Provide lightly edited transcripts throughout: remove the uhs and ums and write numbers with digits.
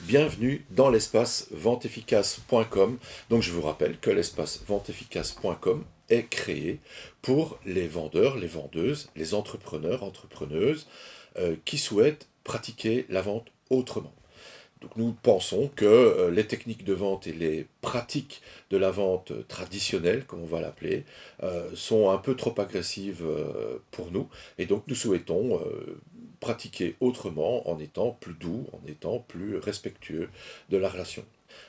Bienvenue dans l'espace venteefficace.com. Donc je vous rappelle que l'espace venteefficace.com est créé pour les vendeurs, les vendeuses, les entrepreneurs, entrepreneuses qui souhaitent pratiquer la vente autrement. Donc nous pensons que les techniques de vente et les pratiques de la vente traditionnelle, comme on va l'appeler, sont un peu trop agressives pour nous. Et donc nous souhaitons pratiquer autrement en étant plus doux, en étant plus respectueux de la relation.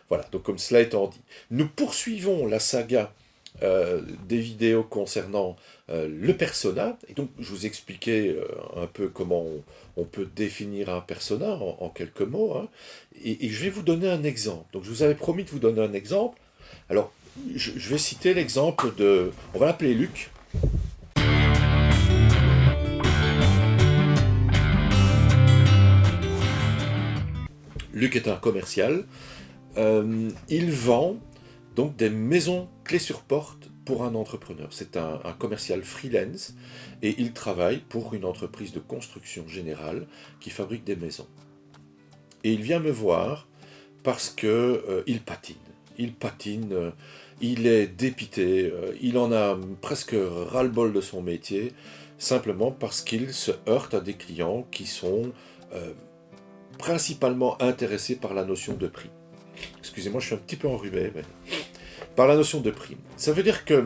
Voilà, donc comme cela étant dit, nous poursuivons la saga des vidéos concernant le persona. Et donc, je vous expliquais un peu comment on peut définir un persona en quelques mots. Hein. Et je vais vous donner un exemple. Donc, je vous avais promis de vous donner un exemple. Alors, je vais citer l'exemple de... On va l'appeler Luc. Luc est un commercial. Il vend donc des maisons clés sur porte pour un entrepreneur. C'est un commercial freelance et il travaille pour une entreprise de construction générale qui fabrique des maisons. Et il vient me voir parce que il patine. Il patine, il est dépité, il en a presque ras-le-bol de son métier, simplement parce qu'il se heurte à des clients qui sont principalement intéressés par la notion de prix. Excusez-moi, je suis un petit peu enrhumé, mais... Par la notion de prix. Ça veut dire que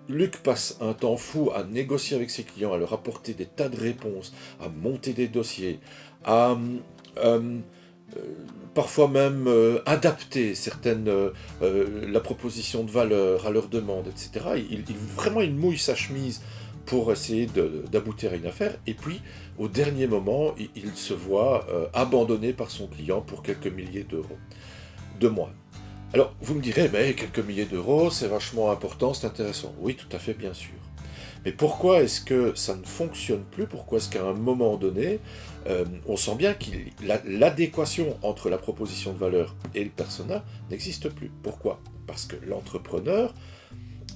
Luc passe un temps fou à négocier avec ses clients, à leur apporter des tas de réponses, à monter des dossiers, à parfois même adapter la proposition de valeur à leurs demandes, etc. Vraiment, il mouille sa chemise pour essayer d'aboutir à une affaire, et puis, au dernier moment, il se voit abandonné par son client pour quelques milliers d'euros. De moins. Alors, vous me direz, mais quelques milliers d'euros, c'est vachement important, c'est intéressant. Oui, tout à fait, bien sûr. Mais pourquoi est-ce que ça ne fonctionne plus? Pourquoi est-ce qu'à un moment donné, on sent bien que l'adéquation entre la proposition de valeur et le persona n'existe plus? Pourquoi? Parce que l'entrepreneur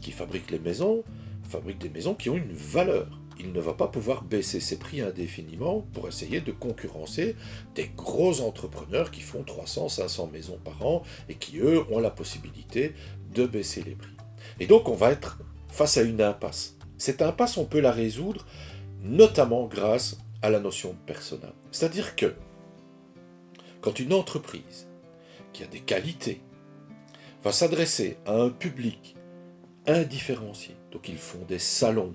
qui fabrique les maisons, fabrique des maisons qui ont une valeur. Il ne va pas pouvoir baisser ses prix indéfiniment pour essayer de concurrencer des gros entrepreneurs qui font 300, 500 maisons par an et qui, eux, ont la possibilité de baisser les prix. Et donc, on va être face à une impasse. Cette impasse, on peut la résoudre notamment grâce à la notion de persona. C'est-à-dire que quand une entreprise qui a des qualités va s'adresser à un public indifférencié, donc ils font des salons,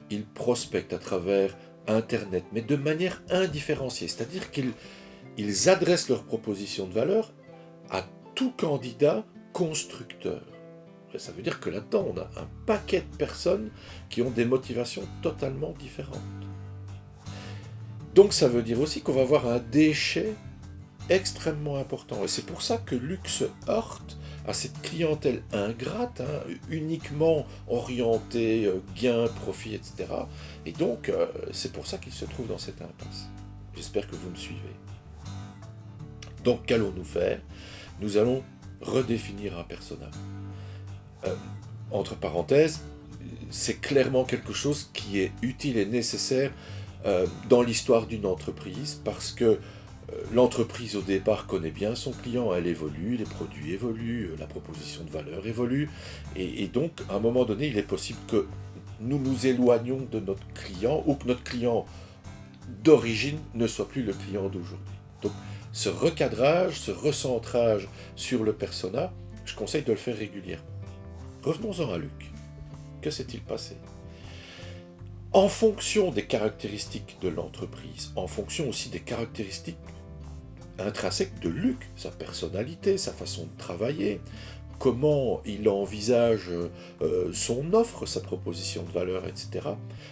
ils prospectent à travers Internet, mais de manière indifférenciée, c'est-à-dire qu'ils adressent leurs propositions de valeur à tout candidat constructeur. Et ça veut dire que là-dedans, on a un paquet de personnes qui ont des motivations totalement différentes. Donc ça veut dire aussi qu'on va avoir un déchet extrêmement important. Et c'est pour ça que Luc se heurte à cette clientèle ingrate, uniquement orientée gain, profit, etc. Et donc, c'est pour ça qu'il se trouve dans cette impasse. J'espère que vous me suivez. Donc, qu'allons-nous faire? Nous allons redéfinir un persona. Entre parenthèses, c'est clairement quelque chose qui est utile et nécessaire dans l'histoire d'une entreprise, parce que l'entreprise au départ connaît bien son client, elle évolue, les produits évoluent, la proposition de valeur évolue, et donc à un moment donné, il est possible que nous nous éloignions de notre client, ou que notre client d'origine ne soit plus le client d'aujourd'hui. Donc ce recadrage, ce recentrage sur le persona, je conseille de le faire régulièrement. Revenons-en à Luc. Que s'est-il passé ? En fonction des caractéristiques de l'entreprise, en fonction aussi des caractéristiques intrinsèques de Luc, sa personnalité, sa façon de travailler, comment il envisage son offre, sa proposition de valeur, etc.,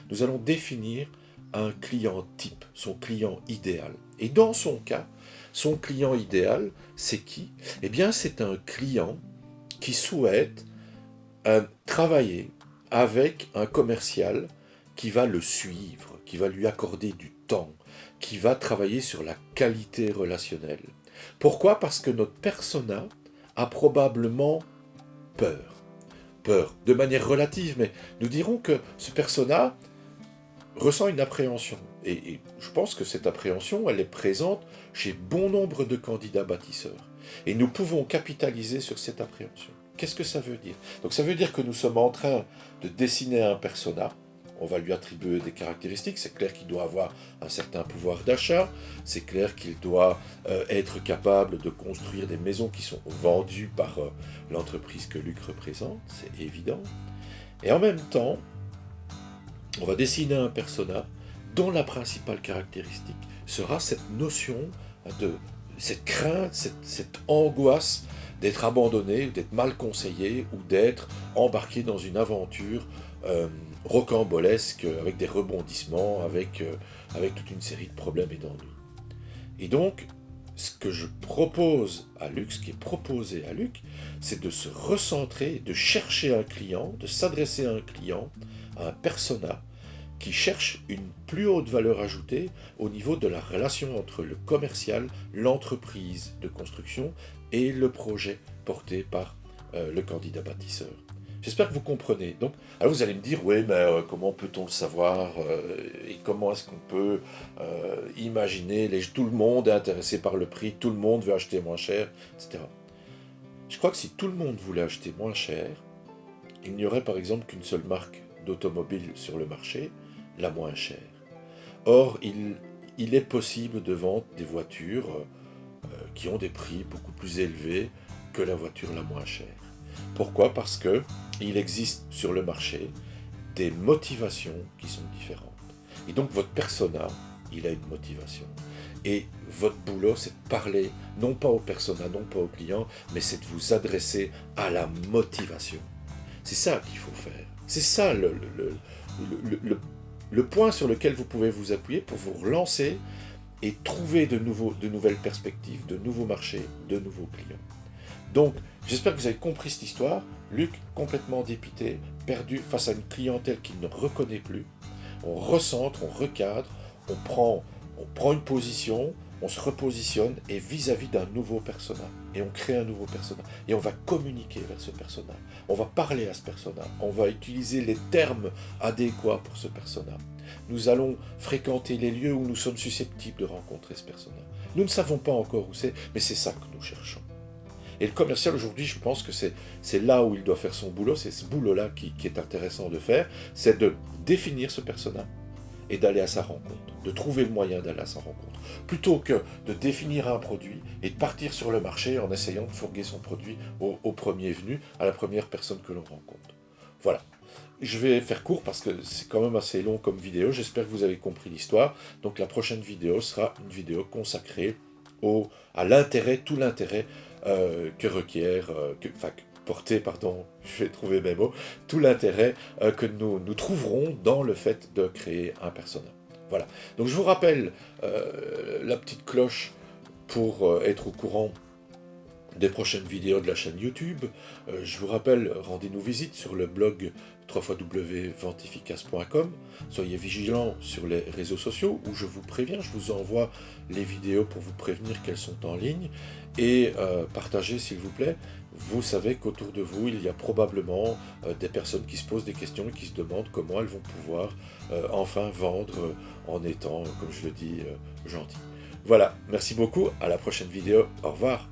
nous allons définir un client type, son client idéal. Et dans son cas, son client idéal, c'est qui? Eh bien, c'est un client qui souhaite travailler avec un commercial qui va le suivre, qui va lui accorder du temps, qui va travailler sur la qualité relationnelle. Pourquoi? Parce que notre persona a probablement peur. Peur, de manière relative, mais nous dirons que ce persona ressent une appréhension. Et je pense que cette appréhension, elle est présente chez bon nombre de candidats bâtisseurs. Et nous pouvons capitaliser sur cette appréhension. Qu'est-ce que ça veut dire? Donc ça veut dire que nous sommes en train de dessiner un persona. On va lui attribuer des caractéristiques. C'est clair qu'il doit avoir un certain pouvoir d'achat. C'est clair qu'il doit être capable de construire des maisons qui sont vendues par l'entreprise que Luc représente. C'est évident. Et en même temps, on va dessiner un persona dont la principale caractéristique sera cette notion de cette crainte, cette angoisse d'être abandonné, d'être mal conseillé ou d'être embarqué dans une aventure rocambolesque avec des rebondissements, avec toute une série de problèmes et d'ennuis. Et donc, ce que je propose à Luc, ce qui est proposé à Luc, c'est de se recentrer, de chercher un client, de s'adresser à un client, à un persona, qui cherche une plus haute valeur ajoutée au niveau de la relation entre le commercial, l'entreprise de construction et le projet porté par le candidat bâtisseur. J'espère que vous comprenez. Donc, alors vous allez me dire, oui, mais comment peut-on le savoir et comment est-ce qu'on peut imaginer tout le monde est intéressé par le prix, tout le monde veut acheter moins cher, etc. Je crois que si tout le monde voulait acheter moins cher, il n'y aurait par exemple qu'une seule marque d'automobile sur le marché, la moins chère. Or, il est possible de vendre des voitures qui ont des prix beaucoup plus élevés que la voiture la moins chère. Pourquoi? Parce que il existe sur le marché des motivations qui sont différentes. Et donc votre persona, il a une motivation. Et votre boulot, c'est de parler, non pas au persona, non pas au client, mais c'est de vous adresser à la motivation. C'est ça qu'il faut faire. C'est ça le point sur lequel vous pouvez vous appuyer pour vous relancer et trouver de nouvelles perspectives, de nouveaux marchés, de nouveaux clients. Donc, j'espère que vous avez compris cette histoire. Luc, complètement dépité, perdu face à une clientèle qu'il ne reconnaît plus. On recentre, on recadre, on prend une position, on se repositionne et vis-à-vis d'un nouveau persona. Et on crée un nouveau persona. Et on va communiquer vers ce persona. On va parler à ce persona. On va utiliser les termes adéquats pour ce persona. Nous allons fréquenter les lieux où nous sommes susceptibles de rencontrer ce persona. Nous ne savons pas encore où c'est, mais c'est ça que nous cherchons. Et le commercial aujourd'hui, je pense que c'est là où il doit faire son boulot, c'est ce boulot-là qui est intéressant de faire, c'est de définir ce persona et d'aller à sa rencontre, de trouver le moyen d'aller à sa rencontre, plutôt que de définir un produit et de partir sur le marché en essayant de fourguer son produit au premier venu, à la première personne que l'on rencontre. Voilà. Je vais faire court parce que c'est quand même assez long comme vidéo, j'espère que vous avez compris l'histoire. Donc la prochaine vidéo sera une vidéo consacrée à l'intérêt, tout l'intérêt que requiert, je vais trouver mes mots, tout l'intérêt que nous trouverons dans le fait de créer un persona. Voilà. Donc je vous rappelle la petite cloche pour être au courant des prochaines vidéos de la chaîne YouTube. Je vous rappelle, rendez-nous visite sur le blog www.ventefficace.com. Soyez vigilants sur les réseaux sociaux où je vous préviens, je vous envoie les vidéos pour vous prévenir qu'elles sont en ligne. Et partagez s'il vous plaît. Vous savez qu'autour de vous, il y a probablement des personnes qui se posent des questions et qui se demandent comment elles vont pouvoir enfin vendre en étant, comme je le dis, gentil. Voilà, merci beaucoup, à la prochaine vidéo, au revoir.